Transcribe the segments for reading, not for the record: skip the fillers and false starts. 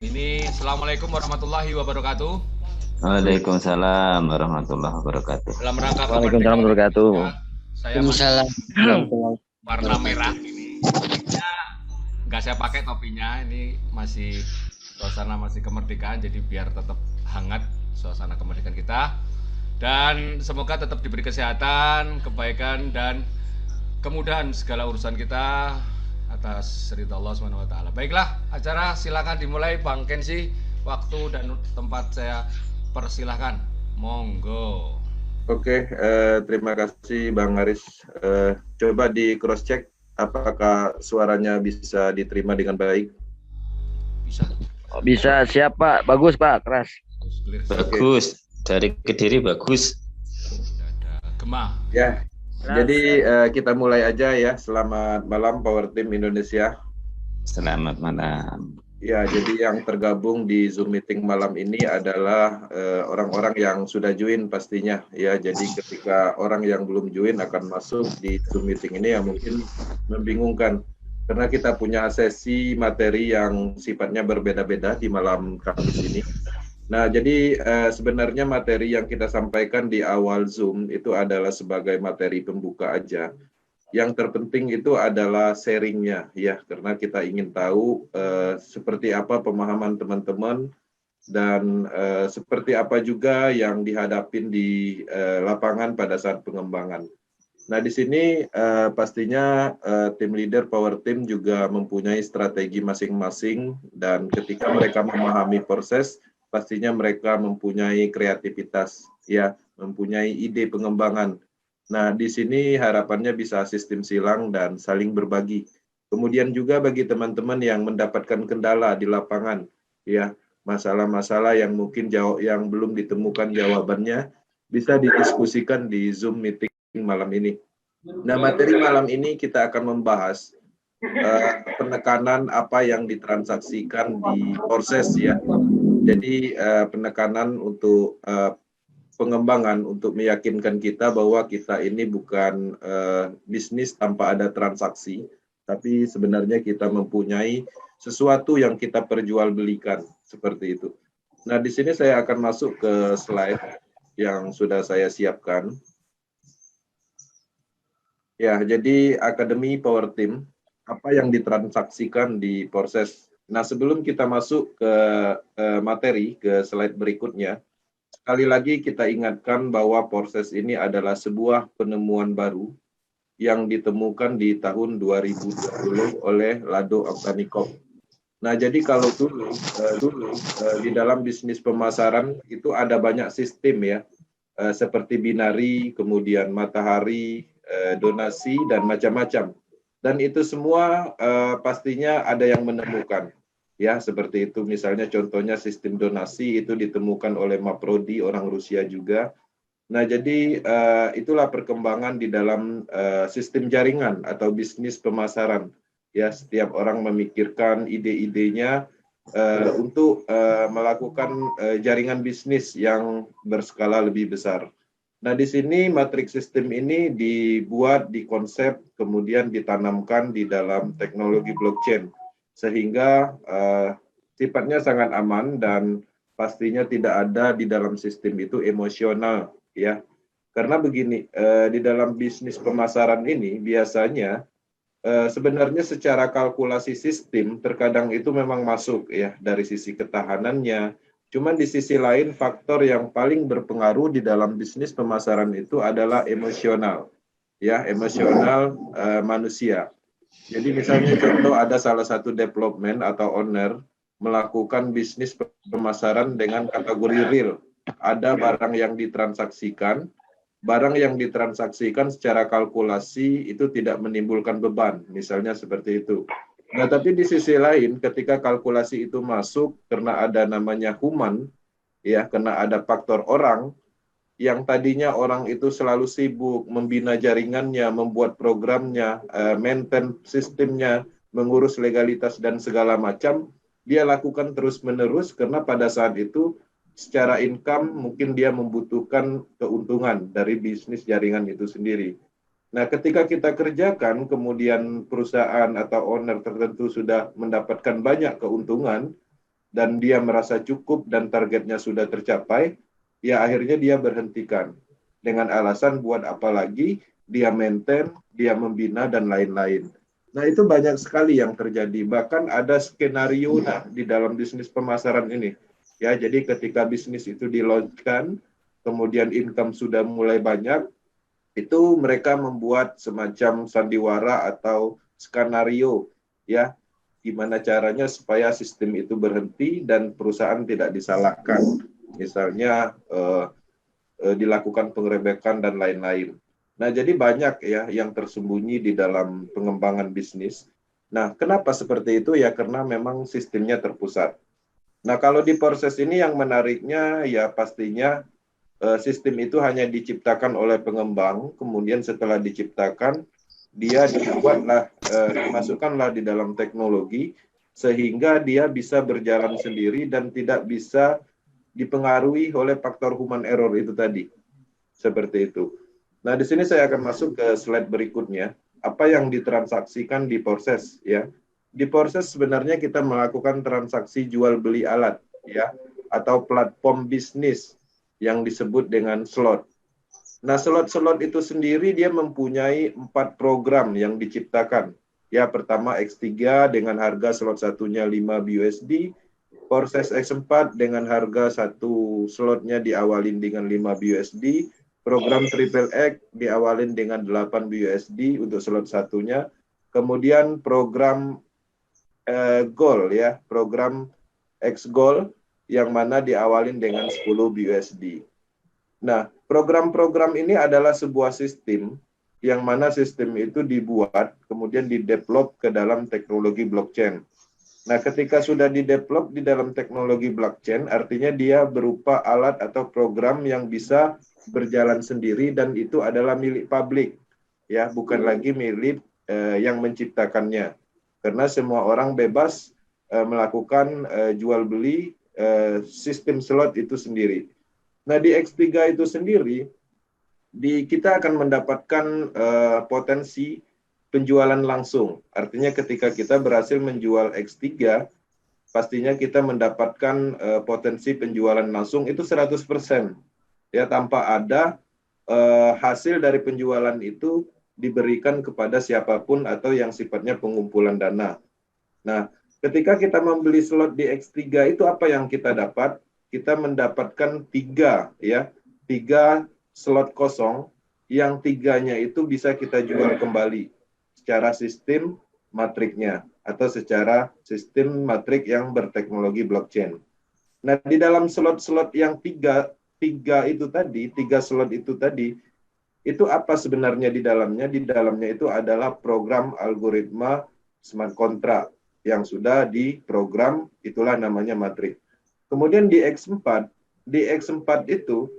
Ini Assalamualaikum warahmatullahi wabarakatuh. Waalaikumsalam warahmatullahi wabarakatuh. Dalam rangka Waalaikumsalam kemerdekaan warahmatullahi wabarakatuh. Indonesia, saya Waalaikumsalam warahmatullahi warna merah wabarakatuh. ini. Topinya nggak saya pakai topinya. Ini masih suasana masih kemerdekaan, jadi biar tetap hangat suasana kemerdekaan kita. Dan semoga tetap diberi kesehatan, kebaikan dan kemudahan segala urusan kita atas ridha Allah Subhanahu wa taala. Baiklah, acara silakan dimulai Bang Kensi. Waktu dan tempat saya persilahkan. Monggo. Oke, terima kasih Bang Aris. Coba di cross check apakah suaranya bisa diterima dengan baik. Bisa. Bisa, siap Pak. Bagus Pak, keras. Clear. Bagus, dari Kediri bagus. Tidak ada gema. Ya, jadi kita mulai aja ya. Selamat malam Power Team Indonesia. Selamat malam. Ya, jadi yang tergabung di Zoom meeting malam ini adalah orang-orang yang sudah join pastinya. Ya, jadi ketika orang yang belum join akan masuk di Zoom meeting ini yang mungkin membingungkan. Karena kita punya sesi materi yang sifatnya berbeda-beda di malam Kamis ini. Nah, jadi sebenarnya materi yang kita sampaikan di awal Zoom itu adalah sebagai materi pembuka aja. Yang terpenting itu adalah sharingnya, ya, karena kita ingin tahu seperti apa pemahaman teman-teman dan seperti apa juga yang dihadapin di lapangan pada saat pengembangan. Nah, di sini pastinya tim leader Power Team juga mempunyai strategi masing-masing dan ketika mereka memahami proses, pastinya mereka mempunyai kreativitas, ya, mempunyai ide pengembangan. Nah, di sini harapannya bisa sistem silang dan saling berbagi. Kemudian juga bagi teman-teman yang mendapatkan kendala di lapangan, ya, masalah-masalah yang mungkin yang belum ditemukan jawabannya, bisa didiskusikan di Zoom meeting malam ini. Nah, materi malam ini kita akan membahas penekanan apa yang ditransaksikan di proses, ya. Jadi penekanan untuk pengembangan untuk meyakinkan kita bahwa kita ini bukan bisnis tanpa ada transaksi, tapi sebenarnya kita mempunyai sesuatu yang kita perjualbelikan, seperti itu. Nah, di sini saya akan masuk ke slide yang sudah saya siapkan. Ya, jadi Akademi Power Team, apa yang ditransaksikan di proses. Nah, sebelum kita masuk ke materi, ke slide berikutnya, sekali lagi kita ingatkan bahwa proses ini adalah sebuah penemuan baru yang ditemukan di tahun 2020 oleh Lado Avtanikov. Nah, jadi kalau dulu di dalam bisnis pemasaran itu ada banyak sistem, ya, seperti binari, kemudian matahari, donasi, dan macam-macam. Dan itu semua pastinya ada yang menemukan. Ya, seperti itu. Misalnya contohnya sistem donasi itu ditemukan oleh Maprodi, orang Rusia juga. Nah, jadi itulah perkembangan di dalam sistem jaringan atau bisnis pemasaran. Ya, setiap orang memikirkan ide-idenya untuk melakukan jaringan bisnis yang berskala lebih besar. Nah, di sini matriks sistem ini dibuat, dikonsep, kemudian ditanamkan di dalam teknologi blockchain. Sehingga sifatnya sangat aman dan pastinya tidak ada di dalam sistem itu emosional, ya. Karena begini, di dalam bisnis pemasaran ini biasanya sebenarnya secara kalkulasi sistem terkadang itu memang masuk, ya, dari sisi ketahanannya. Cuman di sisi lain faktor yang paling berpengaruh di dalam bisnis pemasaran itu adalah emosional, ya, emosional manusia. Jadi misalnya contoh ada salah satu development atau owner melakukan bisnis pemasaran dengan kategori real. Ada barang yang ditransaksikan secara kalkulasi itu tidak menimbulkan beban, misalnya seperti itu. Nah, tapi di sisi lain ketika kalkulasi itu masuk karena ada namanya human, ya, karena ada faktor orang, yang tadinya orang itu selalu sibuk membina jaringannya, membuat programnya, maintain sistemnya, mengurus legalitas dan segala macam, dia lakukan terus-menerus karena pada saat itu secara income mungkin dia membutuhkan keuntungan dari bisnis jaringan itu sendiri. Nah, ketika kita kerjakan, kemudian perusahaan atau owner tertentu sudah mendapatkan banyak keuntungan, dan dia merasa cukup dan targetnya sudah tercapai, ya akhirnya dia berhentikan dengan alasan buat apa lagi, dia maintain, dia membina dan lain-lain. Nah, itu banyak sekali yang terjadi. Bahkan ada skenario di dalam bisnis pemasaran ini. Ya, jadi ketika bisnis itu di-launch-kan, kemudian income sudah mulai banyak, itu mereka membuat semacam sandiwara atau skenario, ya, gimana caranya supaya sistem itu berhenti dan perusahaan tidak disalahkan. Misalnya dilakukan penggerebekan dan lain-lain. Nah, jadi banyak ya yang tersembunyi di dalam pengembangan bisnis. Nah, kenapa seperti itu? Ya karena memang sistemnya terpusat. Nah, kalau di proses ini yang menariknya ya pastinya sistem itu hanya diciptakan oleh pengembang, kemudian setelah diciptakan, dia dimasukkanlah di dalam teknologi, sehingga dia bisa berjalan sendiri dan tidak bisa dipengaruhi oleh faktor human error itu tadi. Seperti itu. Nah, di sini saya akan masuk ke slide berikutnya. Apa yang ditransaksikan di proses, ya. Di proses sebenarnya kita melakukan transaksi jual beli alat, ya, atau platform bisnis yang disebut dengan slot. Nah, slot-slot itu sendiri dia mempunyai 4 program yang diciptakan. Ya, pertama X3 dengan harga slot satunya 5 BUSD, proses X4 dengan harga satu slotnya diawalin dengan 5 BUSD, program Triple X diawalin dengan 8 BUSD untuk slot satunya, kemudian program Gold, ya, program X Gold yang mana diawalin dengan 10 BUSD. Nah, program-program ini adalah sebuah sistem yang mana sistem itu dibuat, kemudian didevelop ke dalam teknologi blockchain. Nah, ketika sudah didevelop di dalam teknologi blockchain, artinya dia berupa alat atau program yang bisa berjalan sendiri dan itu adalah milik publik, ya, bukan lagi milik yang menciptakannya. Karena semua orang bebas melakukan jual beli sistem slot itu sendiri. Nah, di X3 itu sendiri, kita akan mendapatkan potensi penjualan langsung. Artinya ketika kita berhasil menjual X3, pastinya kita mendapatkan potensi penjualan langsung itu 100%. Ya, tanpa ada hasil dari penjualan itu diberikan kepada siapapun atau yang sifatnya pengumpulan dana. Nah, ketika kita membeli slot di X3 itu apa yang kita dapat? Kita mendapatkan 3 slot kosong, yang 3-nya itu bisa kita jual kembali secara sistem matriknya atau secara sistem matrik yang berteknologi blockchain. Nah, di dalam slot-slot yang 3 slot itu tadi, itu apa sebenarnya di dalamnya? Di dalamnya itu adalah program algoritma smart contract yang sudah diprogram, itulah namanya matrik. Kemudian di X4 itu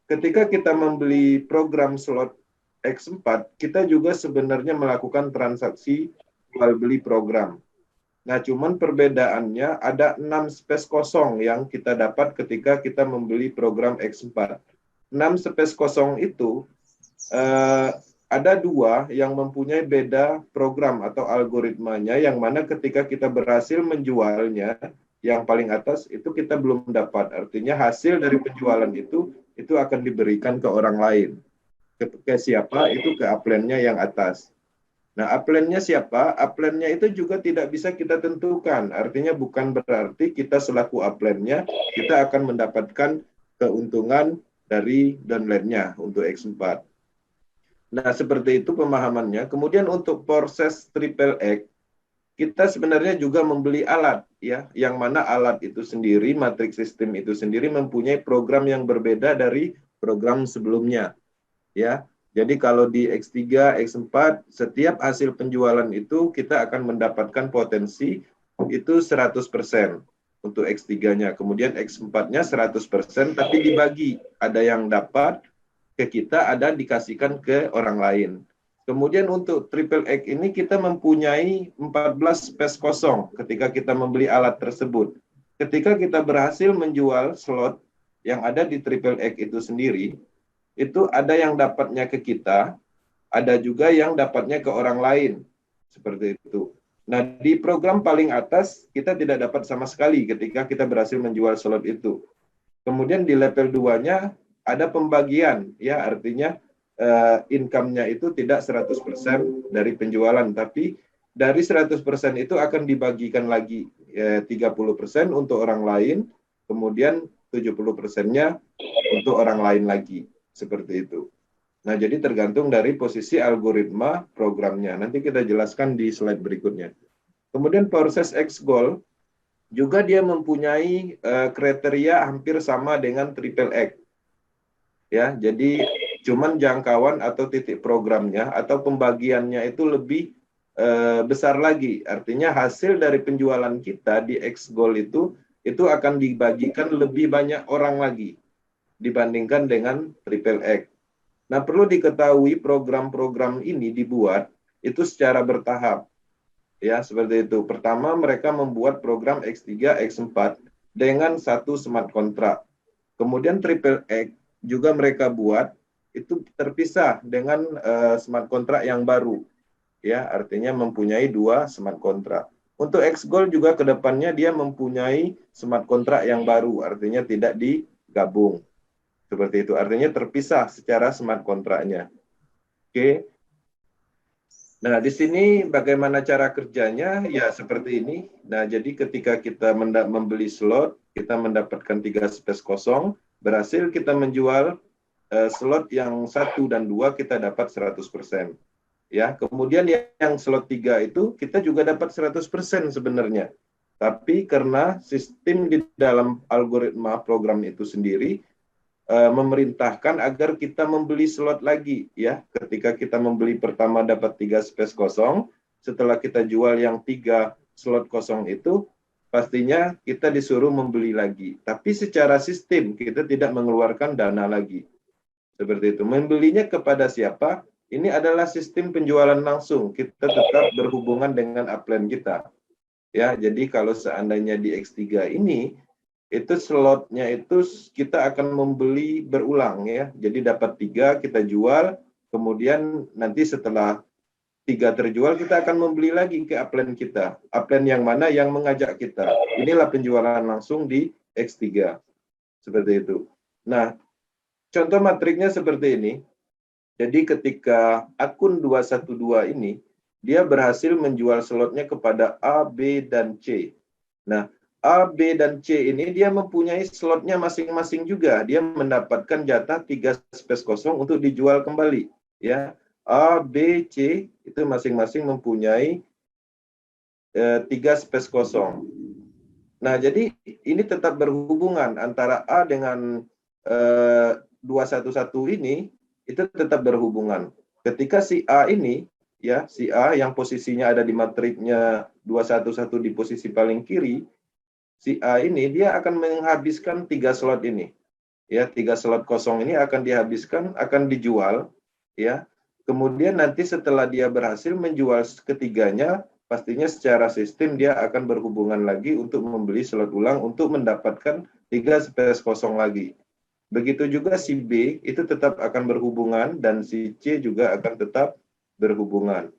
ketika kita membeli program slot X4, kita juga sebenarnya melakukan transaksi jual beli program. Nah, cuman perbedaannya ada 6 space kosong yang kita dapat ketika kita membeli program X4. 6 space kosong itu ada 2 yang mempunyai beda program atau algoritmanya, yang mana ketika kita berhasil menjualnya, yang paling atas itu kita belum dapat. Artinya hasil dari penjualan itu akan diberikan ke orang lain. Ke siapa? Itu ke upline-nya yang atas. Nah, upline-nya siapa? Upline-nya itu juga tidak bisa kita tentukan. Artinya bukan berarti kita selaku upline-nya, kita akan mendapatkan keuntungan dari downline-nya untuk X4. Nah, seperti itu pemahamannya. Kemudian untuk proses Triple X, kita sebenarnya juga membeli alat, ya, yang mana alat itu sendiri, matriks sistem itu sendiri mempunyai program yang berbeda dari program sebelumnya, ya. Jadi kalau di X3, X4, setiap hasil penjualan itu kita akan mendapatkan potensi itu 100% untuk X3-nya. Kemudian X4-nya 100%, tapi dibagi. Ada yang dapat ke kita, ada dikasihkan ke orang lain. Kemudian untuk Triple X ini kita mempunyai 14 space kosong ketika kita membeli alat tersebut. Ketika kita berhasil menjual slot yang ada di Triple X itu sendiri, itu ada yang dapatnya ke kita, ada juga yang dapatnya ke orang lain. Seperti itu. Nah, di program paling atas kita tidak dapat sama sekali ketika kita berhasil menjual slot itu. Kemudian di level 2-nya ada pembagian, ya artinya income-nya itu tidak 100% dari penjualan, tapi dari 100% itu akan dibagikan lagi 30% untuk orang lain, kemudian 70%-nya untuk orang lain lagi, seperti itu. Nah, jadi tergantung dari posisi algoritma programnya. Nanti kita jelaskan di slide berikutnya. Kemudian proses X-Goal juga dia mempunyai kriteria hampir sama dengan triple X. Ya, jadi cuman jangkauan atau titik programnya atau pembagiannya itu lebih besar lagi. Artinya hasil dari penjualan kita di X-Goal itu akan dibagikan lebih banyak orang lagi dibandingkan dengan triple X. Nah, perlu diketahui program-program ini dibuat itu secara bertahap. Ya, seperti itu. Pertama, mereka membuat program X3, X4 dengan satu smart contract. Kemudian triple X juga mereka buat itu terpisah dengan smart contract yang baru. Ya, artinya mempunyai 2 smart contract. Untuk X-Goal juga ke depannya dia mempunyai smart contract yang baru, artinya tidak digabung. Seperti itu, artinya terpisah secara smart kontraknya. Oke. Nah, di sini bagaimana cara kerjanya? Ya, seperti ini. Nah, jadi ketika kita membeli slot, kita mendapatkan 3 space kosong, berhasil kita menjual slot yang 1 dan 2 kita dapat 100%. Ya, kemudian yang slot 3 itu kita juga dapat 100% sebenarnya. Tapi karena sistem di dalam algoritma program itu sendiri memerintahkan agar kita membeli slot lagi, ya. Ketika kita membeli pertama dapat 3 space kosong, setelah kita jual yang 3 slot kosong itu, pastinya kita disuruh membeli lagi. Tapi secara sistem kita tidak mengeluarkan dana lagi. Seperti itu. Membelinya kepada siapa? Ini adalah sistem penjualan langsung. Kita tetap berhubungan dengan upline kita. Ya, jadi kalau seandainya di X3 ini itu slotnya itu kita akan membeli berulang, ya. Jadi dapat 3 kita jual, kemudian nanti setelah 3 terjual kita akan membeli lagi ke upline kita. Upline yang mana yang mengajak kita. Inilah penjualan langsung di X3. Seperti itu. Nah, contoh matriknya seperti ini. Jadi ketika akun 212 ini dia berhasil menjual slotnya kepada A, B, dan C. Nah, A, B, dan C ini dia mempunyai slotnya masing-masing juga. Dia mendapatkan jatah 3 space kosong untuk dijual kembali. Ya, A, B, C itu masing-masing mempunyai 3 space kosong. Nah, jadi ini tetap berhubungan antara A dengan 211 ini, itu tetap berhubungan. Ketika si A ini, ya, si A yang posisinya ada di matriknya 211 di posisi paling kiri, si A ini dia akan menghabiskan 3 slot ini. Ya, 3 slot kosong ini akan dihabiskan, akan dijual, ya. Kemudian nanti setelah dia berhasil menjual ketiganya, pastinya secara sistem dia akan berhubungan lagi untuk membeli slot ulang untuk mendapatkan 3 space kosong lagi. Begitu juga si B itu tetap akan berhubungan dan si C juga akan tetap berhubungan.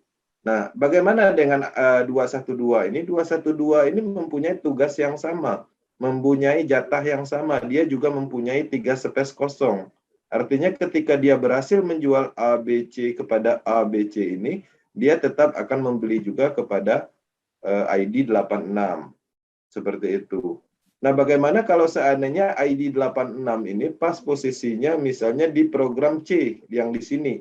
Nah, bagaimana dengan 212 ini? 212 ini mempunyai tugas yang sama, mempunyai jatah yang sama. Dia juga mempunyai 3 space kosong. Artinya ketika dia berhasil menjual ABC kepada ABC ini, dia tetap akan membeli juga kepada ID 86. Seperti itu. Nah, bagaimana kalau seandainya ID 86 ini pas posisinya misalnya di program C yang di sini?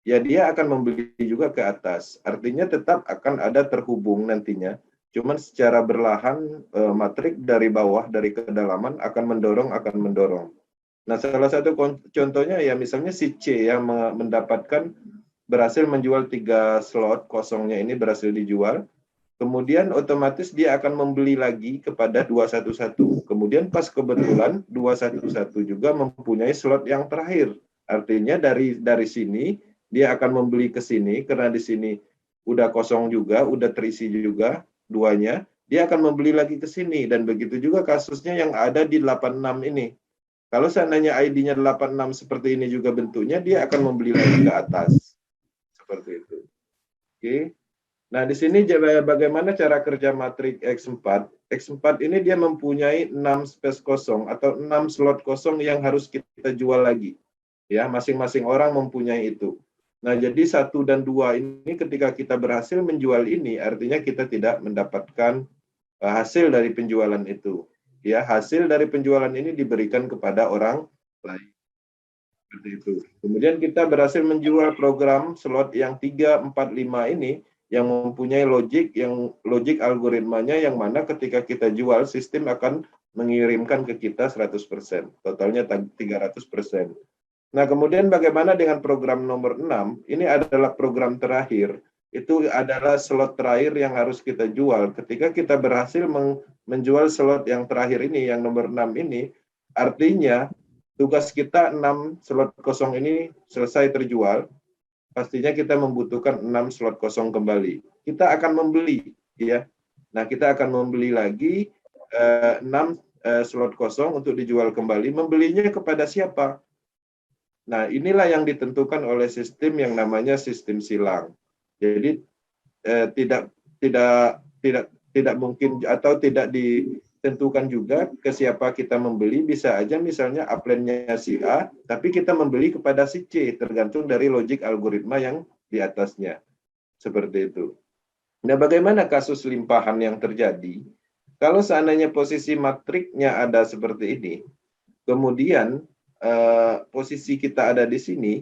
Ya, dia akan membeli juga ke atas. Artinya tetap akan ada terhubung nantinya. Cuman secara berlahan matrik dari bawah, dari kedalaman akan mendorong. Nah, salah satu contohnya ya misalnya si C yang mendapatkan berhasil menjual 3 slot kosongnya ini berhasil dijual. Kemudian otomatis dia akan membeli lagi kepada 211. Kemudian pas kebetulan 211 juga mempunyai slot yang terakhir. Artinya dari sini dia akan membeli ke sini karena di sini udah kosong juga, udah terisi juga duanya. Dia akan membeli lagi ke sini dan begitu juga kasusnya yang ada di 86 ini. Kalau seandainya ID-nya 86 seperti ini juga bentuknya, dia akan membeli lagi ke atas. Seperti itu. Oke. Nah, di sini bagaimana cara kerja matrik X4? X4 ini dia mempunyai 6 space kosong atau 6 slot kosong yang harus kita jual lagi. Ya, masing-masing orang mempunyai itu. Nah, jadi 1 dan 2 ini ketika kita berhasil menjual ini, artinya kita tidak mendapatkan hasil dari penjualan itu. Ya, hasil dari penjualan ini diberikan kepada orang lain. Seperti itu. Kemudian kita berhasil menjual program slot yang 3, 4, 5 ini yang mempunyai logik algoritmanya yang mana ketika kita jual sistem akan mengirimkan ke kita 100%, totalnya 300%. Nah, kemudian bagaimana dengan program nomor 6? Ini adalah program terakhir. Itu adalah slot terakhir yang harus kita jual. Ketika kita berhasil menjual slot yang terakhir ini, yang nomor 6 ini, artinya tugas kita 6 slot kosong ini selesai terjual. Pastinya kita membutuhkan 6 slot kosong kembali. Kita akan membeli, ya. Nah, kita akan membeli lagi 6 slot kosong untuk dijual kembali. Membelinya kepada siapa? Nah, inilah yang ditentukan oleh sistem yang namanya sistem silang. Jadi tidak mungkin atau tidak ditentukan juga ke siapa kita membeli. Bisa aja misalnya upline-nya si A, tapi kita membeli kepada si C, tergantung dari logik algoritma yang di atasnya. Seperti itu. Nah, bagaimana kasus limpahan yang terjadi? Kalau seandainya posisi matriknya ada seperti ini, kemudian posisi kita ada di sini,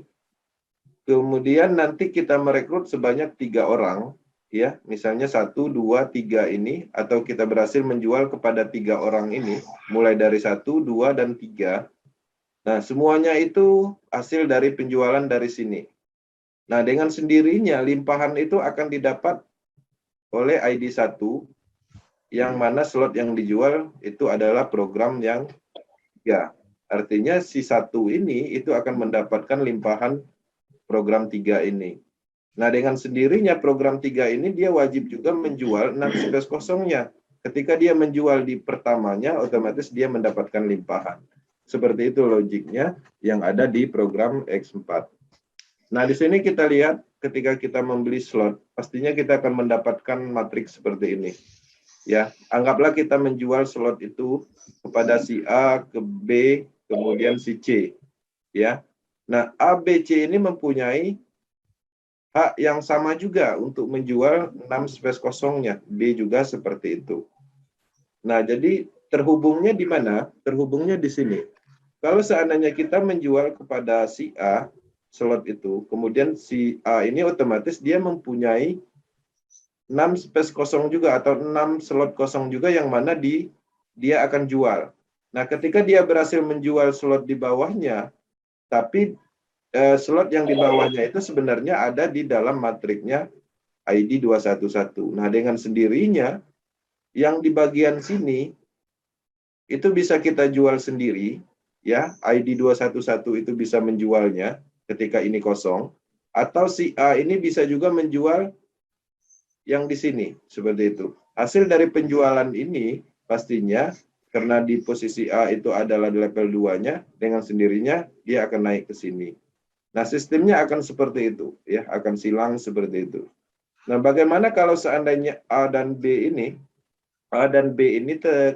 kemudian nanti kita merekrut sebanyak 3 orang, ya, misalnya 1, 2, 3 ini, atau kita berhasil menjual kepada 3 orang ini, mulai dari 1, 2, dan 3. Nah, semuanya itu hasil dari penjualan dari sini. Nah, dengan sendirinya limpahan itu akan didapat oleh ID 1, yang mana slot yang dijual itu adalah program yang 3. Artinya si 1 ini itu akan mendapatkan limpahan program 3 ini. Nah, dengan sendirinya program 3 ini dia wajib juga menjual 6 space kosongnya. Ketika dia menjual di pertamanya, otomatis dia mendapatkan limpahan. Seperti itu logiknya yang ada di program X4. Nah, di sini kita lihat ketika kita membeli slot, pastinya kita akan mendapatkan matriks seperti ini. Ya, anggaplah kita menjual slot itu kepada si A, ke B, kemudian si C. Ya. Nah, A, B, C ini mempunyai hak yang sama juga untuk menjual 6 space kosongnya. B juga seperti itu. Nah, jadi terhubungnya di mana? Terhubungnya di sini. Kalau seandainya kita menjual kepada si A, slot itu, kemudian si A ini otomatis dia mempunyai 6 space kosong juga atau 6 slot kosong juga yang mana dia akan jual. Nah, ketika dia berhasil menjual slot di bawahnya, tapi slot yang di bawahnya itu sebenarnya ada di dalam matriknya ID 211. Nah, dengan sendirinya yang di bagian sini itu bisa kita jual sendiri, ya. ID 211 itu bisa menjualnya ketika ini kosong, atau si A ini bisa juga menjual yang di sini, seperti itu. Hasil dari penjualan ini pastinya karena di posisi A itu adalah di level 2-nya, dengan sendirinya dia akan naik ke sini. Nah, sistemnya akan seperti itu, ya, akan silang seperti itu. Nah, bagaimana kalau seandainya A dan B ini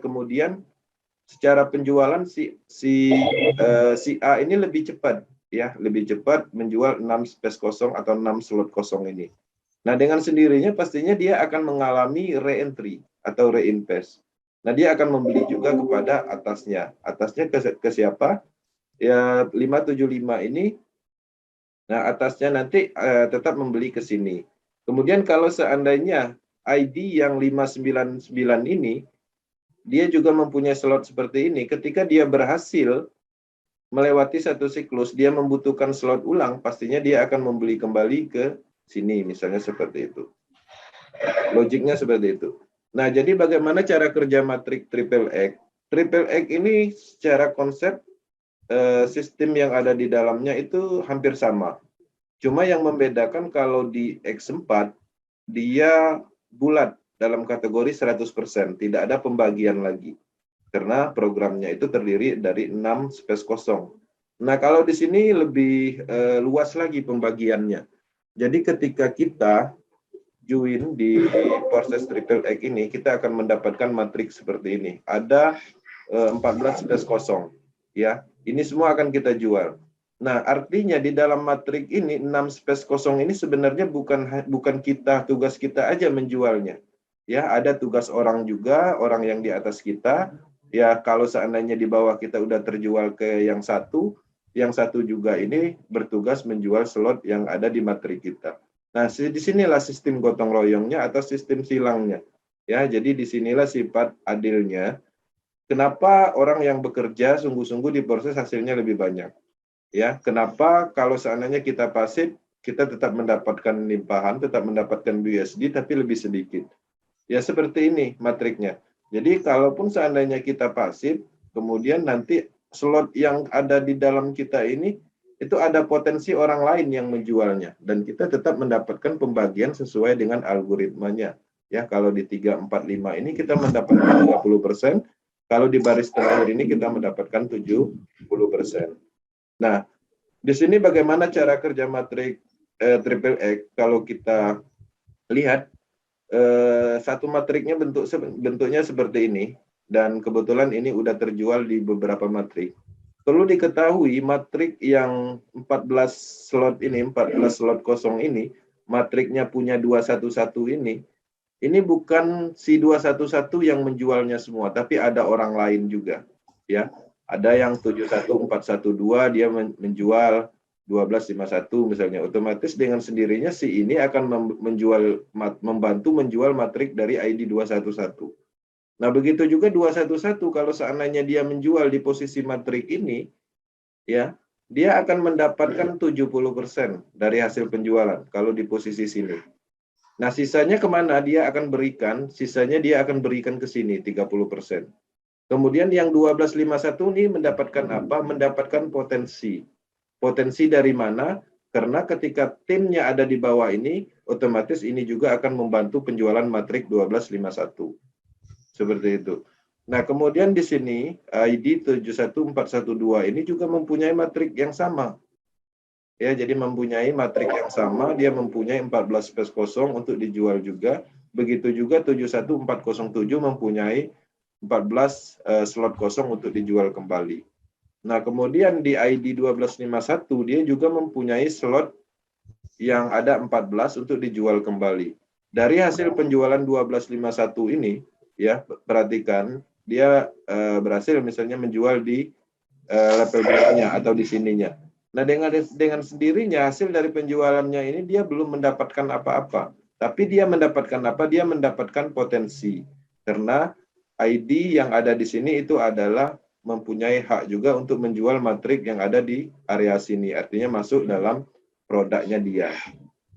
kemudian secara penjualan si A ini lebih cepat, ya, lebih cepat menjual 6 space kosong atau 6 slot kosong ini. Nah, dengan sendirinya pastinya dia akan mengalami re-entry atau reinvest. Nah, dia akan membeli juga kepada atasnya. Atasnya ke siapa? Ya, 575 ini. Nah, atasnya nanti tetap membeli ke sini. Kemudian kalau seandainya ID yang 599 ini, dia juga mempunyai slot seperti ini. Ketika dia berhasil melewati satu siklus, dia membutuhkan slot ulang, pastinya dia akan membeli kembali ke sini, misalnya seperti itu. Logiknya seperti itu. Nah, jadi bagaimana cara kerja matrik triple X? Triple X ini secara konsep sistem yang ada di dalamnya itu hampir sama. Cuma yang membedakan kalau di X4, dia bulat dalam kategori 100%, tidak ada pembagian lagi. Karena programnya itu terdiri dari 6 space kosong. Nah, kalau di sini lebih luas lagi pembagiannya. Jadi ketika kita join di proses triple X ini, kita akan mendapatkan matriks seperti ini. Ada 14 space kosong, ya. Ini semua akan kita jual. Nah, artinya di dalam matriks ini 6 space kosong ini sebenarnya bukan tugas kita aja menjualnya. Ya, ada tugas orang juga, orang yang di atas kita. Ya, kalau seandainya di bawah kita udah terjual ke yang satu juga ini bertugas menjual slot yang ada di matriks kita. Nah, disinilah sistem gotong royongnya atau sistem silangnya. Ya, jadi disinilah sifat adilnya. Kenapa orang yang bekerja sungguh-sungguh di proses hasilnya lebih banyak? Ya, kenapa kalau seandainya kita pasif, kita tetap mendapatkan limpahan, tetap mendapatkan BUSD, tapi lebih sedikit. Ya, seperti ini matriknya. Jadi, kalaupun seandainya kita pasif, kemudian nanti slot yang ada di dalam kita ini, itu ada potensi orang lain yang menjualnya. Dan kita tetap mendapatkan pembagian sesuai dengan algoritmanya. Ya, kalau di 3, 4, 5 ini kita mendapatkan 30%, kalau di baris terakhir ini kita mendapatkan 70%. Nah, di sini bagaimana cara kerja matriks triple X? Kalau kita lihat, satu matriknya bentuknya seperti ini, dan kebetulan ini udah terjual di beberapa matrik. Perlu diketahui matrik yang 14 slot kosong ini, matriknya punya 211 ini bukan si 211 yang menjualnya semua, tapi ada orang lain juga, ya. Ada yang 71412 dia menjual 1251 misalnya, otomatis dengan sendirinya si ini akan membantu menjual matrik dari ID 211. Nah, begitu juga 211 kalau seandainya dia menjual di posisi matrik ini, ya, dia akan mendapatkan 70% dari hasil penjualan kalau di posisi sini. Nah, sisanya kemana dia akan berikan? Sisanya dia akan berikan ke sini, 30%. Kemudian yang 1251 ini mendapatkan apa? Mendapatkan potensi. Potensi dari mana? Karena ketika timnya ada di bawah ini, otomatis ini juga akan membantu penjualan matrik 1251. Seperti itu. Nah, kemudian di sini, ID 71412 ini juga mempunyai matrik yang sama. Ya, jadi mempunyai matrik yang sama, dia mempunyai 14 space kosong untuk dijual juga. Begitu juga 71407 mempunyai 14 slot kosong untuk dijual kembali. Nah, kemudian di ID 1251 dia juga mempunyai slot yang ada 14 untuk dijual kembali. Dari hasil penjualan 1251 ini, ya, perhatikan dia berhasil misalnya menjual di level berikutnya atau di sininya. Nah, dengan sendirinya hasil dari penjualannya ini dia belum mendapatkan apa-apa. Tapi dia mendapatkan apa? Dia mendapatkan potensi. Karena ID yang ada di sini itu adalah mempunyai hak juga untuk menjual matrik yang ada di area sini. Artinya masuk dalam produknya dia.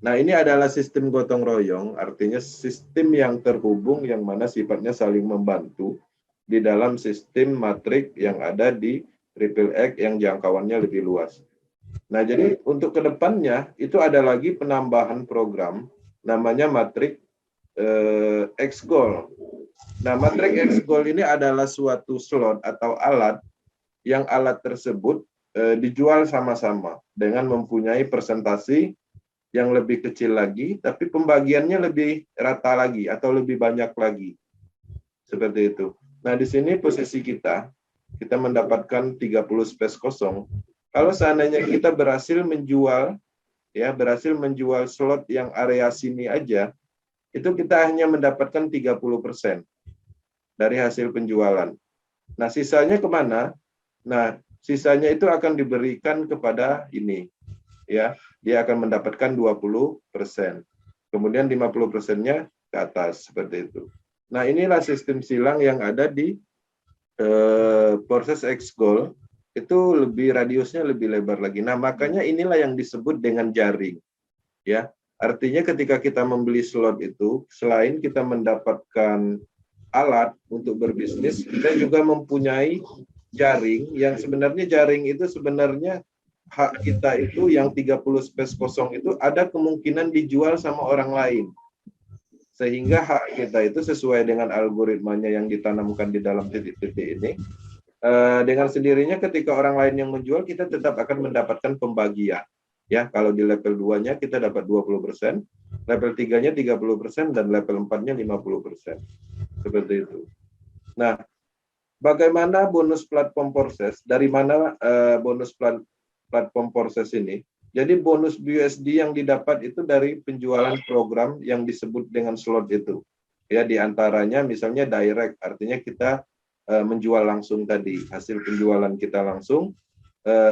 Nah, ini adalah sistem gotong royong, artinya sistem yang terhubung yang mana sifatnya saling membantu di dalam sistem matrik yang ada di triple X yang jangkauannya lebih luas. Nah, jadi untuk kedepannya itu ada lagi penambahan program namanya matrik X-Gold. Nah, matrik X-Gold ini adalah suatu slot atau alat yang alat tersebut dijual sama-sama dengan mempunyai presentasi yang lebih kecil lagi, tapi pembagiannya lebih rata lagi atau lebih banyak lagi. Seperti itu. Nah, di sini posisi kita mendapatkan 30 space kosong. Kalau seandainya kita berhasil menjual slot yang area sini aja, itu kita hanya mendapatkan 30% dari hasil penjualan. Nah, sisanya kemana? Nah, sisanya itu akan diberikan kepada ini. Ya, dia akan mendapatkan 20%. Kemudian 50%-nya ke atas, seperti itu. Nah, inilah sistem silang yang ada di proses X-Gold. Itu radiusnya lebih lebar lagi. Nah, makanya inilah yang disebut dengan jaring. Ya, artinya ketika kita membeli slot itu, selain kita mendapatkan alat untuk berbisnis, kita juga mempunyai jaring yang sebenarnya jaring itu sebenarnya hak kita itu yang 30 space kosong itu ada kemungkinan dijual sama orang lain. Sehingga hak kita itu sesuai dengan algoritmanya yang ditanamkan di dalam titik-titik ini. Dengan sendirinya ketika orang lain yang menjual, kita tetap akan mendapatkan pembagian. Ya, kalau di level 2-nya kita dapat 20%, level 3-nya 30%, dan level 4-nya 50%. Seperti itu. Nah, bagaimana bonus platform proses? Dari mana bonus platform proses ini? Jadi bonus BUSD yang didapat itu dari penjualan program yang disebut dengan slot itu. Ya, diantaranya misalnya direct, artinya kita menjual langsung tadi, hasil penjualan kita langsung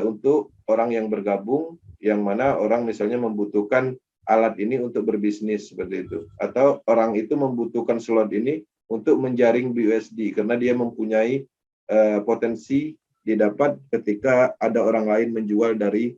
untuk orang yang bergabung, yang mana orang misalnya membutuhkan alat ini untuk berbisnis seperti itu, atau orang itu membutuhkan slot ini untuk menjaring BUSD karena dia mempunyai potensi didapat ketika ada orang lain menjual dari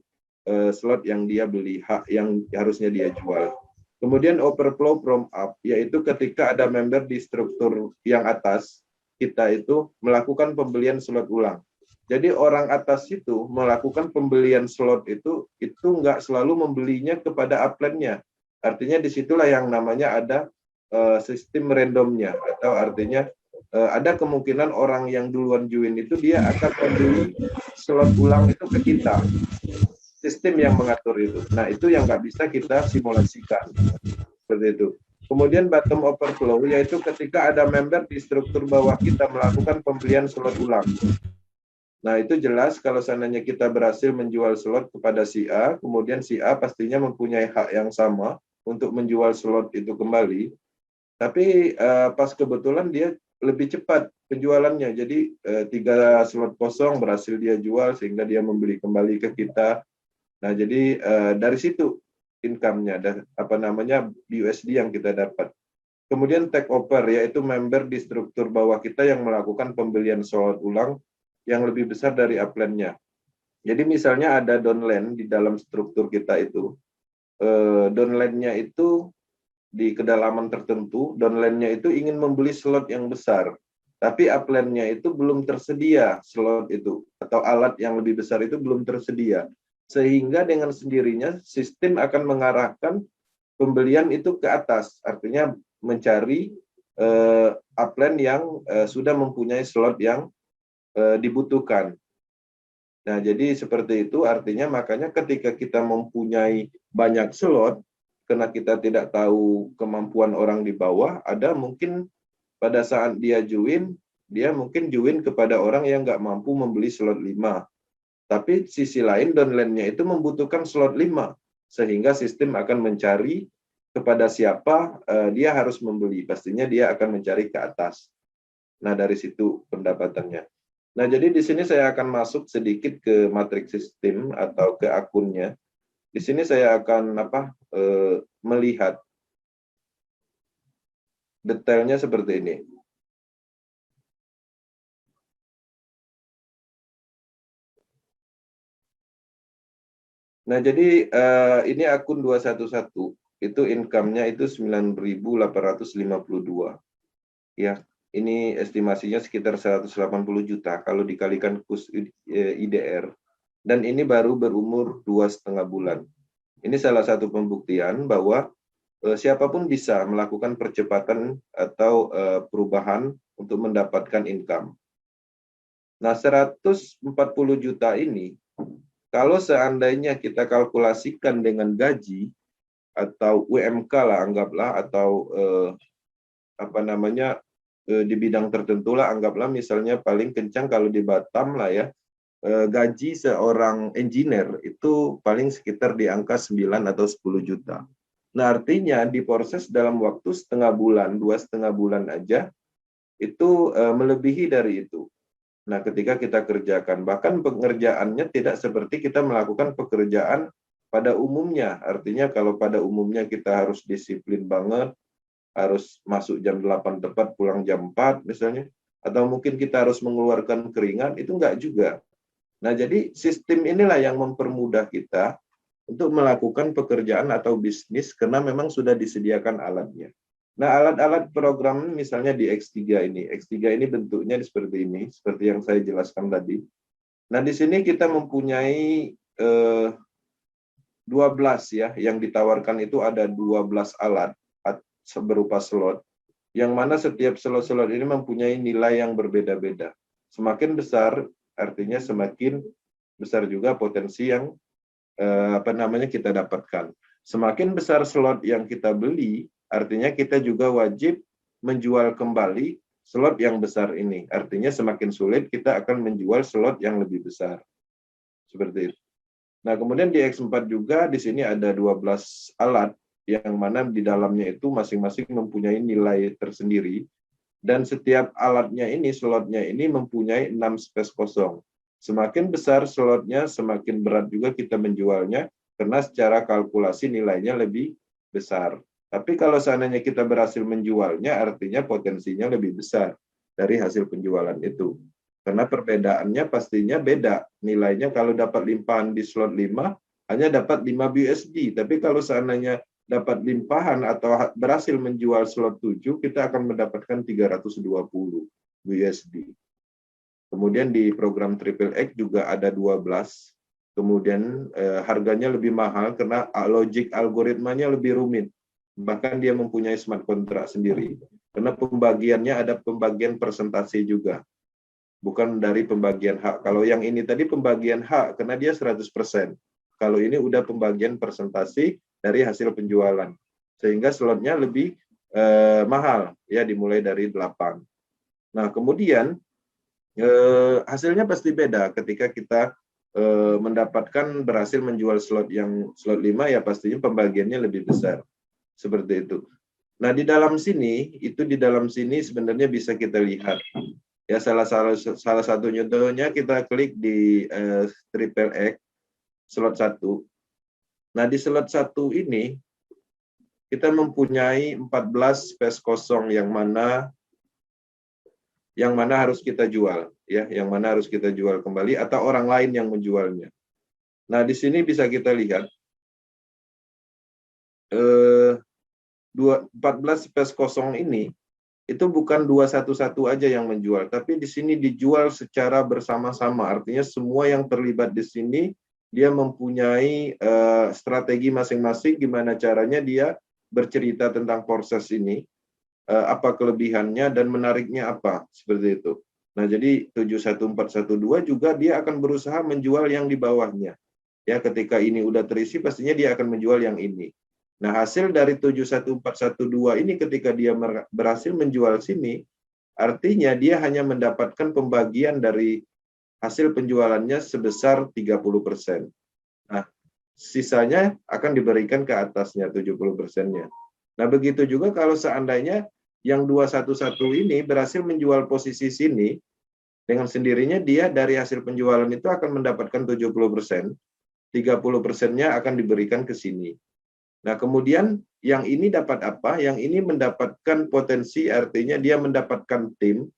slot yang dia beli, hak yang harusnya dia jual. Kemudian overflow from up, yaitu ketika ada member di struktur yang atas, kita itu melakukan pembelian slot ulang. Jadi orang atas itu melakukan pembelian slot itu nggak selalu membelinya kepada upline-nya. Artinya disitulah yang namanya ada sistem randomnya, atau artinya ada kemungkinan orang yang duluan join itu dia akan membeli slot ulang itu ke kita. Sistem yang mengatur itu. Nah, itu yang nggak bisa kita simulasikan. Seperti itu. Kemudian bottom overflow, yaitu ketika ada member di struktur bawah kita melakukan pembelian slot ulang. Nah, itu jelas kalau seandainya kita berhasil menjual slot kepada si A, kemudian si A pastinya mempunyai hak yang sama untuk menjual slot itu kembali. Tapi pas kebetulan dia lebih cepat penjualannya. Jadi 3 slot kosong berhasil dia jual sehingga dia membeli kembali ke kita. Nah, jadi dari situ income-nya, BUSD yang kita dapat. Kemudian take over, yaitu member di struktur bawah kita yang melakukan pembelian slot ulang yang lebih besar dari upline-nya. Jadi misalnya ada downline di dalam struktur kita itu, downline-nya itu di kedalaman tertentu, downline-nya itu ingin membeli slot yang besar, tapi upline-nya itu belum tersedia slot itu, atau alat yang lebih besar itu belum tersedia. Sehingga dengan sendirinya sistem akan mengarahkan pembelian itu ke atas, artinya mencari upline yang sudah mempunyai slot yang dibutuhkan. Nah, jadi seperti itu artinya makanya ketika kita mempunyai banyak slot, karena kita tidak tahu kemampuan orang di bawah, ada mungkin pada saat dia join, dia mungkin join kepada orang yang nggak mampu membeli slot 5. Tapi sisi lain downline-nya itu membutuhkan slot 5, sehingga sistem akan mencari kepada siapa dia harus membeli. Pastinya dia akan mencari ke atas. Nah, dari situ pendapatannya. Nah, jadi di sini saya akan masuk sedikit ke matriks sistem atau ke akunnya. Di sini saya akan melihat detailnya seperti ini. Nah, jadi ini akun 211, itu income-nya itu 9.852. Ya, ini estimasinya sekitar 180 juta kalau dikalikan kurs IDR. Dan ini baru berumur 2,5 bulan. Ini salah satu pembuktian bahwa siapapun bisa melakukan percepatan atau perubahan untuk mendapatkan income. Nah, 140 juta ini, kalau seandainya kita kalkulasikan dengan gaji atau UMK lah anggaplah, atau di bidang tertentu lah anggaplah, misalnya paling kencang kalau di Batam lah ya, gaji seorang engineer itu paling sekitar di angka 9 atau 10 juta. Nah, artinya diproses dalam waktu setengah bulan, 2,5 bulan aja, itu melebihi dari itu. Nah, ketika kita kerjakan, bahkan pengerjaannya tidak seperti kita melakukan pekerjaan pada umumnya. Artinya kalau pada umumnya kita harus disiplin banget, harus masuk jam 8 tepat, pulang jam 4 misalnya, atau mungkin kita harus mengeluarkan keringat, itu enggak juga. Nah, jadi sistem inilah yang mempermudah kita untuk melakukan pekerjaan atau bisnis karena memang sudah disediakan alatnya. Nah, alat-alat program misalnya di X3 ini. X3 ini bentuknya seperti ini, seperti yang saya jelaskan tadi. Nah, di sini kita mempunyai 12 ya, yang ditawarkan itu ada 12 alat berupa slot, yang mana setiap slot-slot ini mempunyai nilai yang berbeda-beda. Semakin besar, artinya semakin besar juga potensi yang kita dapatkan. Semakin besar slot yang kita beli, artinya kita juga wajib menjual kembali slot yang besar ini. Artinya semakin sulit kita akan menjual slot yang lebih besar. Seperti itu. Nah, kemudian di X4 juga di sini ada 12 alat yang mana di dalamnya itu masing-masing mempunyai nilai tersendiri. Dan setiap alatnya ini, slotnya ini mempunyai 6 space kosong. Semakin besar slotnya, semakin berat juga kita menjualnya, karena secara kalkulasi nilainya lebih besar. Tapi kalau seandainya kita berhasil menjualnya, artinya potensinya lebih besar dari hasil penjualan itu. Karena perbedaannya pastinya beda. Nilainya kalau dapat limpahan di slot 5, hanya dapat 5 BUSD. Tapi kalau seandainya dapat limpahan atau berhasil menjual slot 7, kita akan mendapatkan 320 BUSD. Kemudian di program Triple X juga ada 12. Kemudian harganya lebih mahal karena logik algoritmanya lebih rumit. Bahkan dia mempunyai smart contract sendiri. Karena pembagiannya ada pembagian persentase juga. Bukan dari pembagian hak. Kalau yang ini tadi pembagian hak, karena dia 100%. Kalau ini udah pembagian persentase dari hasil penjualan. Sehingga slotnya lebih mahal. Ya, dimulai dari 8. Nah, kemudian hasilnya pasti beda ketika kita berhasil menjual slot 5, ya pastinya pembagiannya lebih besar. Seperti itu. Nah, di dalam sini sebenarnya bisa kita lihat. Ya, salah satu contohnya kita klik di Triple X slot 1. Nah, di slot 1 ini kita mempunyai 14 space kosong yang mana harus kita jual, ya, yang mana harus kita jual kembali atau orang lain yang menjualnya. Nah, di sini bisa kita lihat 14 space kosong ini itu bukan 211 aja yang menjual, tapi di sini dijual secara bersama-sama. Artinya semua yang terlibat di sini dia mempunyai strategi masing-masing gimana caranya dia bercerita tentang proses ini, apa kelebihannya dan menariknya apa, seperti itu. Nah, jadi 71412 juga dia akan berusaha menjual yang di bawahnya. Ya, ketika ini udah terisi pastinya dia akan menjual yang ini. Nah, hasil dari 71412 ini ketika dia berhasil menjual sini, artinya dia hanya mendapatkan pembagian dari hasil penjualannya sebesar 30%. Nah, sisanya akan diberikan ke atasnya 70%-nya. Nah, begitu juga kalau seandainya yang 211 ini berhasil menjual posisi sini, dengan sendirinya dia dari hasil penjualan itu akan mendapatkan 70%, 30%-nya akan diberikan ke sini. Nah, kemudian yang ini dapat apa? Yang ini mendapatkan potensi, artinya dia mendapatkan tim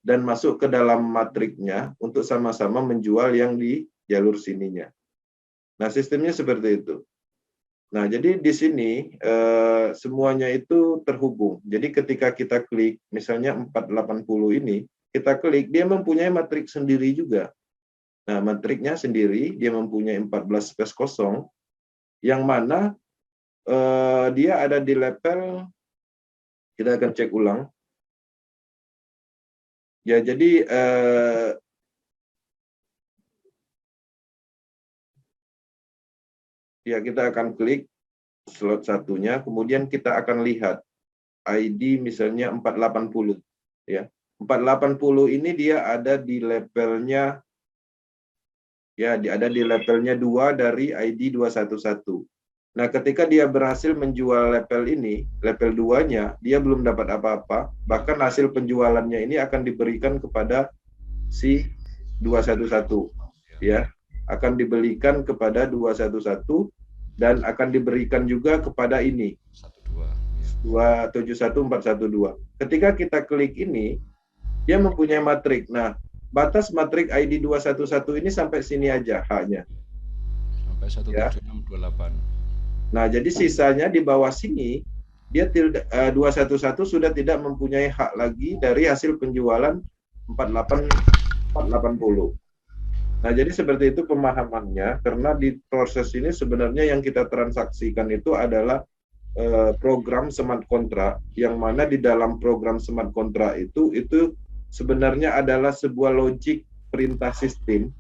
dan masuk ke dalam matriknya untuk sama-sama menjual yang di jalur sininya. Nah, sistemnya seperti itu. Nah, jadi di sini semuanya itu terhubung. Jadi ketika kita klik, misalnya 480 ini, kita klik, dia mempunyai matrik sendiri juga. Nah, matriknya sendiri, dia mempunyai 14 space kosong, yang mana dia ada di level, kita akan cek ulang. Ya, jadi ya kita akan klik slot satunya, kemudian kita akan lihat ID misalnya 480. Ya, 480 ini dia ada di levelnya, ya, dia ada di levelnya 2 dari ID 211. Nah, ketika dia berhasil menjual level ini, level 2-nya, dia belum dapat apa-apa, bahkan hasil penjualannya ini akan diberikan kepada si 211, ya, akan dibelikan kepada 211 dan akan diberikan juga kepada ini 271412. Ketika kita klik ini, dia mempunyai matrik. Nah, batas matrik ID 211 ini sampai sini aja haknya. Sampai 17628. Nah, jadi sisanya di bawah sini, dia 211 sudah tidak mempunyai hak lagi dari hasil penjualan 480. Nah, jadi seperti itu pemahamannya, karena di proses ini sebenarnya yang kita transaksikan itu adalah program smart contract, yang mana di dalam program smart contract itu sebenarnya adalah sebuah logik perintah sistem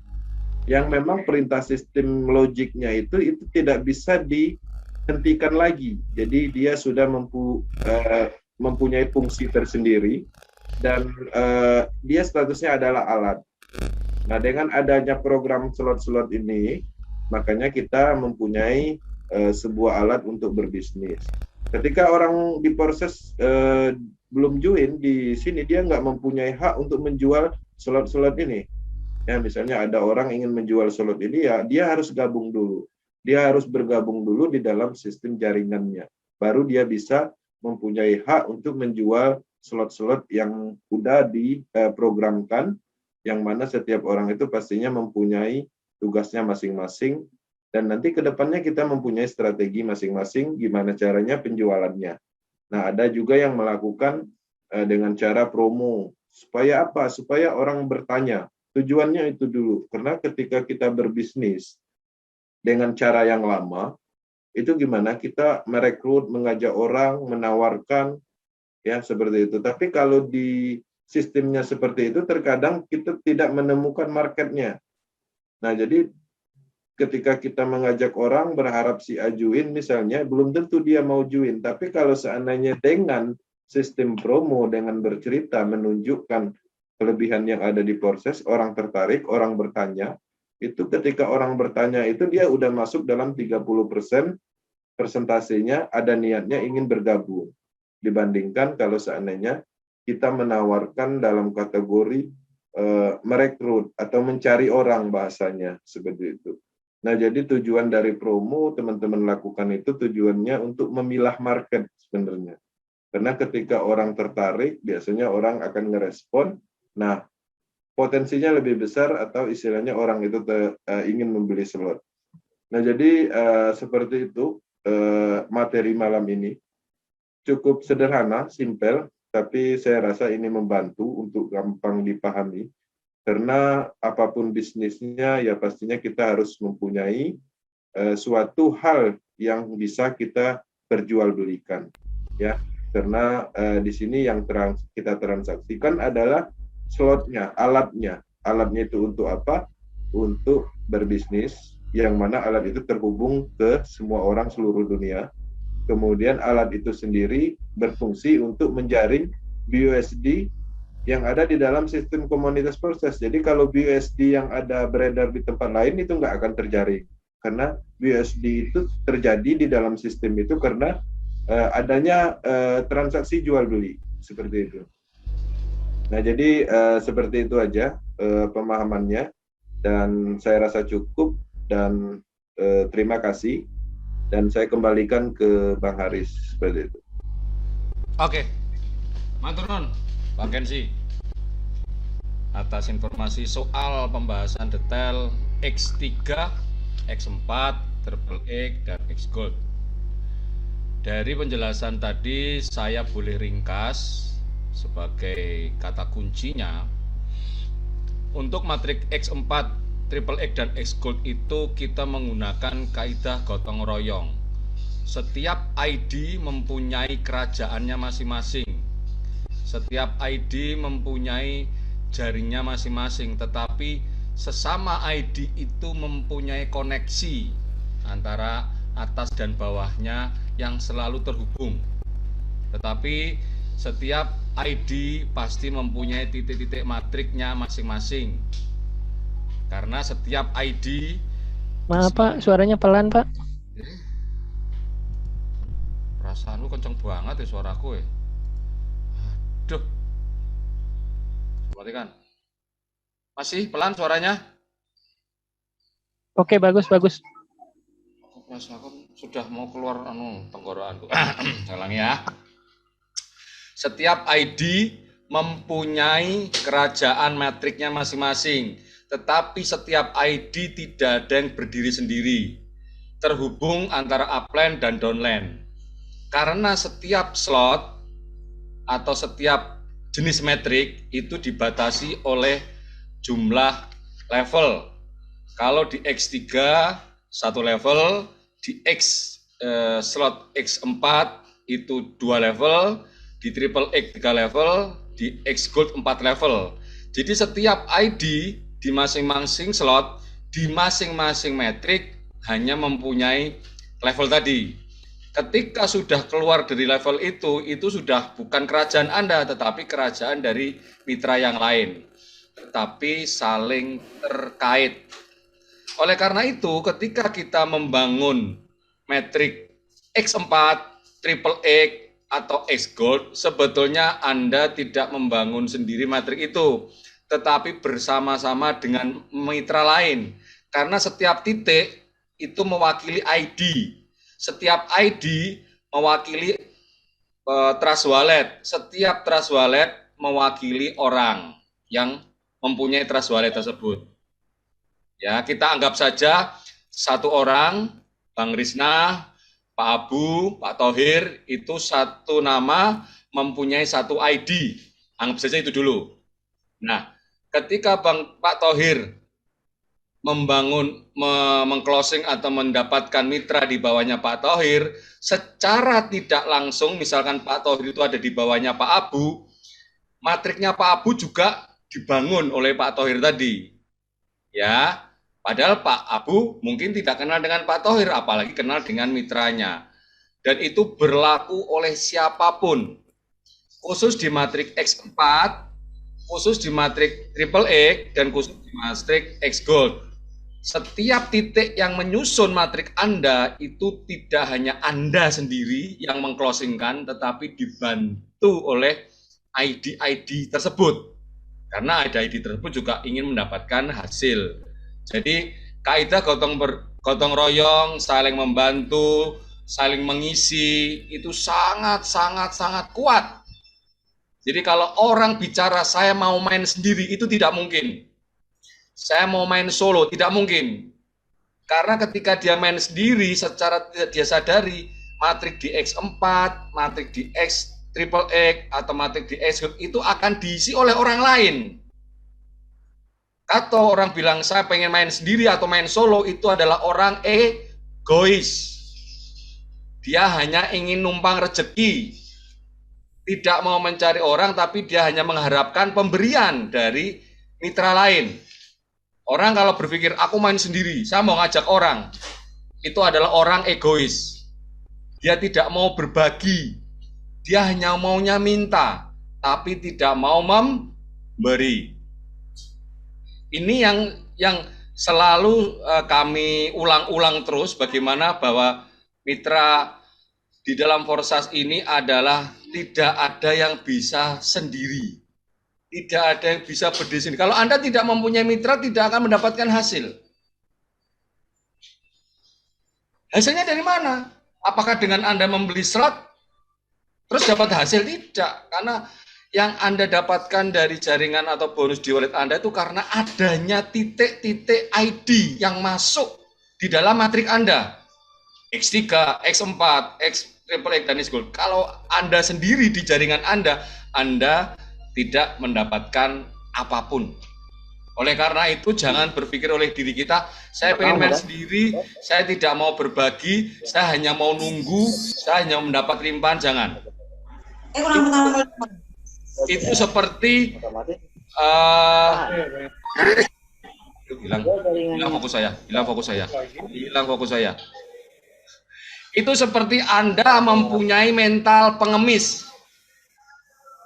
yang memang perintah sistem logiknya itu tidak bisa dihentikan lagi. Jadi dia sudah mempunyai fungsi tersendiri dan dia statusnya adalah alat. Nah, dengan adanya program slot-slot ini, makanya kita mempunyai sebuah alat untuk berbisnis. Ketika orang diproses belum join di sini, dia nggak mempunyai hak untuk menjual slot-slot ini. Ya, misalnya ada orang ingin menjual slot ini, ya dia harus gabung dulu. Dia harus bergabung dulu di dalam sistem jaringannya. Baru dia bisa mempunyai hak untuk menjual slot-slot yang udah diprogramkan, yang mana setiap orang itu pastinya mempunyai tugasnya masing-masing, dan nanti ke depannya kita mempunyai strategi masing-masing gimana caranya penjualannya. Nah, ada juga yang melakukan dengan cara promo. Supaya apa? Supaya orang bertanya. Tujuannya itu dulu. Karena ketika kita berbisnis dengan cara yang lama, itu gimana? Kita merekrut, mengajak orang, menawarkan, ya seperti itu. Tapi kalau di sistemnya seperti itu, terkadang kita tidak menemukan marketnya. Nah, jadi ketika kita mengajak orang berharap si A join misalnya, belum tentu dia mau join. Tapi kalau seandainya dengan sistem promo, dengan bercerita, menunjukkan kelebihan yang ada di proses, orang tertarik, orang bertanya, itu ketika orang bertanya itu dia udah masuk dalam 30% persentasenya ada niatnya ingin bergabung. Dibandingkan kalau seandainya kita menawarkan dalam kategori merekrut atau mencari orang bahasanya seperti itu. Nah, jadi tujuan dari promo teman-teman lakukan itu tujuannya untuk memilah market sebenarnya. Karena ketika orang tertarik, biasanya orang akan ngerespon. Nah, potensinya lebih besar atau istilahnya orang itu ingin membeli slot. Nah, jadi seperti itu materi malam ini. Cukup sederhana, simpel, tapi saya rasa ini membantu untuk gampang dipahami. Karena apapun bisnisnya, ya pastinya kita harus mempunyai suatu hal yang bisa kita perjualbelikan, ya. Karena di sini yang kita transaksikan adalah slotnya, alatnya. Alatnya itu untuk apa? Untuk berbisnis, yang mana alat itu terhubung ke semua orang seluruh dunia. Kemudian alat itu sendiri berfungsi untuk menjaring BUSD yang ada di dalam sistem komunitas proses. Jadi kalau BUSD yang ada beredar di tempat lain itu nggak akan terjaring. Karena BUSD itu terjadi di dalam sistem itu karena adanya transaksi jual beli. Seperti itu. Nah, jadi seperti itu aja pemahamannya. Dan saya rasa cukup dan terima kasih. Dan saya kembalikan ke Bang Haris seperti itu. Oke, matur nuwun Bang Kensi atas informasi soal pembahasan detail X3, X4, Triple X, dan X Gold. Dari penjelasan tadi saya boleh ringkas sebagai kata kuncinya. Untuk matrik X4, Triple X dan X Gold itu kita menggunakan kaidah gotong royong. Setiap ID mempunyai kerajaannya masing-masing. Setiap ID mempunyai jaringnya masing-masing, tetapi sesama ID itu mempunyai koneksi antara atas dan bawahnya yang selalu terhubung. Tetapi setiap ID pasti mempunyai titik-titik matriknya masing-masing. Karena setiap ID... Maaf Pak, suaranya pelan Pak. Perasaan lu kenceng banget ya suaraku ya. Aduh. Perhatikan. Masih pelan suaranya? Oke, bagus. Aku sudah mau keluar tenggorokanku. Saya ulangi ya. Setiap ID mempunyai kerajaan matriknya masing-masing. Tetapi setiap ID tidak ada yang berdiri sendiri, terhubung antara upline dan downline. Karena setiap slot atau setiap jenis metrik itu dibatasi oleh jumlah level. Kalau di X3 satu level, di slot X4 itu 2 level, di Triple X 3 level, di X Gold 4 level. Jadi setiap ID di masing-masing slot di masing-masing metrik hanya mempunyai level tadi. Ketika sudah keluar dari level itu sudah bukan kerajaan Anda, tetapi kerajaan dari mitra yang lain. Tetapi saling terkait. Oleh karena itu, ketika kita membangun metrik X4, triple X, atau X Gold, sebetulnya Anda tidak membangun sendiri metrik itu, tetapi bersama-sama dengan mitra lain. Karena setiap titik itu mewakili ID. Setiap ID mewakili trust wallet. Setiap trust wallet mewakili orang yang mempunyai trust wallet tersebut. Ya, kita anggap saja satu orang, Bang Risna, Pak Abu, Pak Thohir, itu satu nama mempunyai satu ID. Anggap saja itu dulu. Nah, ketika Pak Thohir mengclosing atau mendapatkan mitra di bawahnya Pak Thohir, secara tidak langsung, misalkan Pak Thohir itu ada di bawahnya Pak Abu, matriknya Pak Abu juga dibangun oleh Pak Thohir tadi. Ya, padahal Pak Abu mungkin tidak kenal dengan Pak Thohir, apalagi kenal dengan mitranya. Dan itu berlaku oleh siapapun. Khusus di matrik X4, khusus di matrik triple X, dan khusus di matrik X Gold. Setiap titik yang menyusun matrik Anda itu tidak hanya Anda sendiri yang mengclosingkan, tetapi dibantu oleh ID-ID tersebut. Karena ID-ID tersebut juga ingin mendapatkan hasil. Jadi kaidah gotong royong, saling membantu, saling mengisi itu sangat kuat. Jadi kalau orang bicara saya mau main sendiri itu tidak mungkin. Saya mau main solo tidak mungkin. Karena ketika dia main sendiri secara tidak dia sadari matrik di X4, matrik di X triple X atau matrik di X itu akan diisi oleh orang lain. Atau orang bilang saya pengen main sendiri atau main solo, itu adalah orang egois. Dia hanya ingin numpang rezeki. Tidak mau mencari orang, tapi dia hanya mengharapkan pemberian dari mitra lain. Orang kalau berpikir aku main sendiri, saya mau ngajak orang, itu adalah orang egois. Dia tidak mau berbagi. Dia hanya maunya minta, tapi tidak mau memberi. Ini yang selalu kami ulang-ulang terus, bagaimana bahwa mitra di dalam Forsas ini adalah tidak ada yang bisa sendiri. Tidak ada yang bisa berdiri sendiri. Kalau Anda tidak mempunyai mitra, tidak akan mendapatkan hasil. Hasilnya dari mana? Apakah dengan Anda membeli slot, terus dapat hasil? Tidak, karena yang Anda dapatkan dari jaringan atau bonus di wallet Anda itu karena adanya titik-titik ID yang masuk di dalam matrik Anda. X3, X4, X triple X dan X Gold. Kalau Anda sendiri di jaringan Anda tidak mendapatkan apapun. Oleh karena itu jangan berpikir oleh diri kita, saya pengen main sendiri, saya tidak mau berbagi, saya hanya mau nunggu, saya hanya mendapat limpahan, jangan. Itu seperti hilang fokus saya. Itu seperti Anda mempunyai mental pengemis.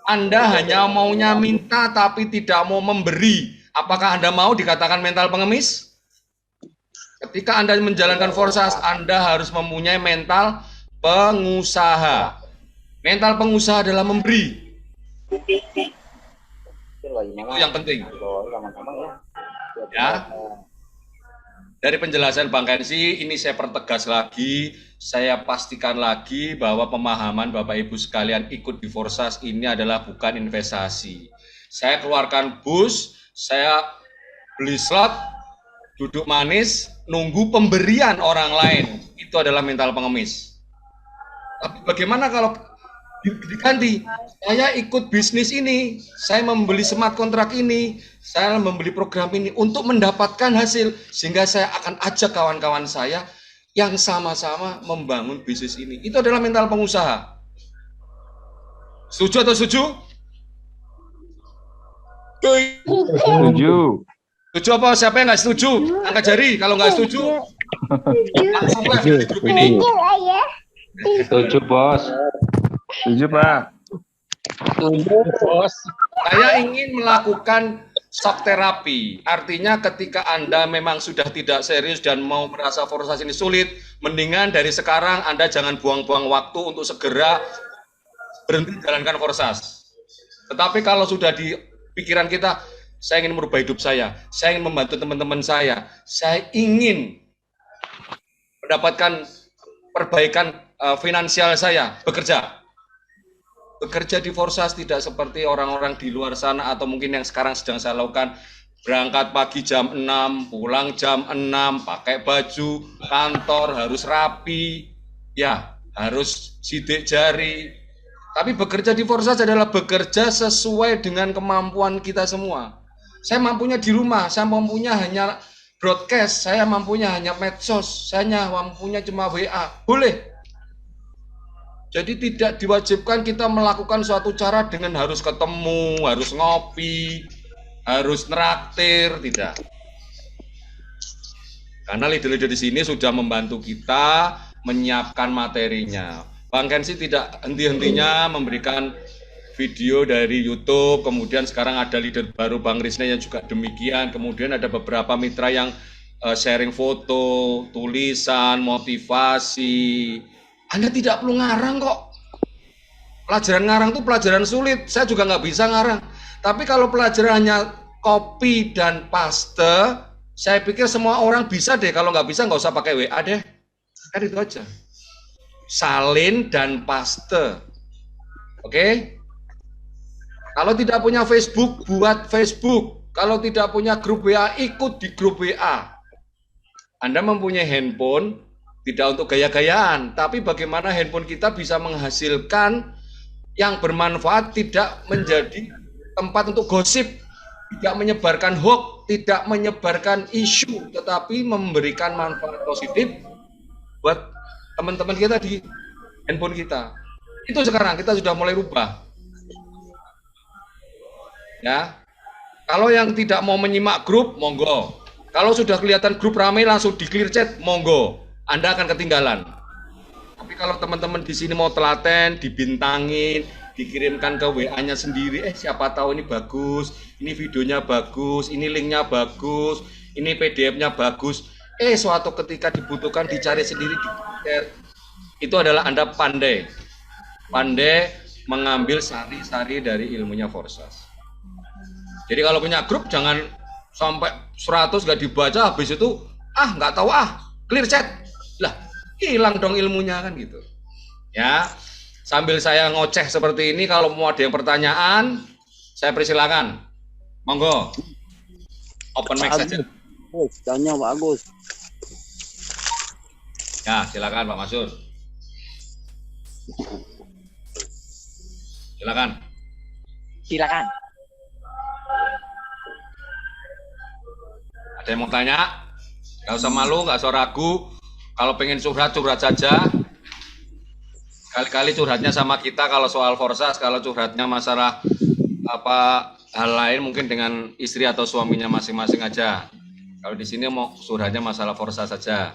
Anda hanya maunya minta tapi tidak mau memberi. Apakah Anda mau dikatakan mental pengemis? Ketika Anda menjalankan Forsas, Anda harus mempunyai mental pengusaha. Mental pengusaha adalah memberi. Itu yang penting. Ya. Dari penjelasan Bang Kensi, ini saya pertegas lagi, saya pastikan lagi bahwa pemahaman Bapak Ibu sekalian ikut di Forsas ini adalah bukan investasi. Saya keluarkan bus, saya beli slot, duduk manis, nunggu pemberian orang lain. Itu adalah mental pengemis. Tapi bagaimana kalau diganti? Saya ikut bisnis ini, saya membeli smart kontrak ini, saya membeli program ini untuk mendapatkan hasil, sehingga saya akan ajak kawan-kawan saya yang sama-sama membangun bisnis ini. Itu adalah mental pengusaha. Setuju atau setuju? Setuju. Setuju apa? Siapa yang nggak setuju? Angkat jari. Kalau nggak setuju, langsung live di grup ini. Setuju, Bos. Setuju, Pak. Saya ingin melakukan shock terapi. Artinya ketika Anda memang sudah tidak serius dan mau merasa forsas ini sulit, mendingan dari sekarang Anda jangan buang-buang waktu untuk segera berhenti jalankan forsas. Tetapi kalau sudah di pikiran kita, saya ingin merubah hidup saya ingin membantu teman-teman saya ingin mendapatkan perbaikan finansial saya, bekerja di forsas tidak seperti orang-orang di luar sana atau mungkin yang sekarang sedang saya lakukan, berangkat pagi jam 6, pulang jam 6, pakai baju kantor harus rapi, ya harus sidik jari. Tapi bekerja di forsas adalah bekerja sesuai dengan kemampuan kita semua. Saya mampunya di rumah, saya mampunya hanya broadcast, saya mampunya hanya medsos, saya mampunya cuma WA, boleh. Jadi tidak diwajibkan kita melakukan suatu cara dengan harus ketemu, harus ngopi, harus neraktir, tidak. Karena leader-leader di sini sudah membantu kita menyiapkan materinya. Bang Kensi tidak henti-hentinya memberikan video dari YouTube, kemudian sekarang ada leader baru Bang Risna yang juga demikian, kemudian ada beberapa mitra yang sharing foto, tulisan, motivasi. Anda tidak perlu ngarang kok. Pelajaran ngarang itu pelajaran sulit. Saya juga nggak bisa ngarang. Tapi kalau pelajarannya copy dan paste, saya pikir semua orang bisa deh. Kalau nggak bisa nggak usah pakai WA deh. Kan itu aja. Salin dan paste. Oke? Kalau tidak punya Facebook, buat Facebook. Kalau tidak punya grup WA, ikut di grup WA. Anda mempunyai handphone, tidak untuk gaya-gayaan, tapi bagaimana handphone kita bisa menghasilkan yang bermanfaat, tidak menjadi tempat untuk gosip, tidak menyebarkan hoax, tidak menyebarkan isu, tetapi memberikan manfaat positif buat teman-teman kita di handphone kita. Itu sekarang kita sudah mulai rubah. Ya, kalau yang tidak mau menyimak grup, monggo. Kalau sudah kelihatan grup ramai langsung di clear chat, monggo. Anda akan ketinggalan. Tapi kalau teman-teman di sini mau telaten, dibintangin, dikirimkan ke WA-nya sendiri, siapa tahu ini bagus, ini videonya bagus, ini linknya bagus, ini PDF-nya bagus. Suatu ketika dibutuhkan dicari sendiri di share. Itu adalah Anda pandai mengambil sari-sari dari ilmunya forsas. Jadi kalau punya grup jangan sampai 100 nggak dibaca, habis itu nggak tahu clear chat. Lah, hilang dong ilmunya kan gitu. Ya, sambil saya ngoceh seperti ini, kalau mau ada yang pertanyaan, saya persilakan. Monggo. Open mic saja. Tanya Pak Agus. Ya, silakan Pak Masur. Silakan. Ada yang mau tanya? Gak usah malu, gak usah ragu. Kalau pengen curhat saja. Kali-kali curhatnya sama kita kalau soal forsas, kalau curhatnya masalah hal lain mungkin dengan istri atau suaminya masing-masing aja. Kalau di sini mau curhatnya masalah forsas saja.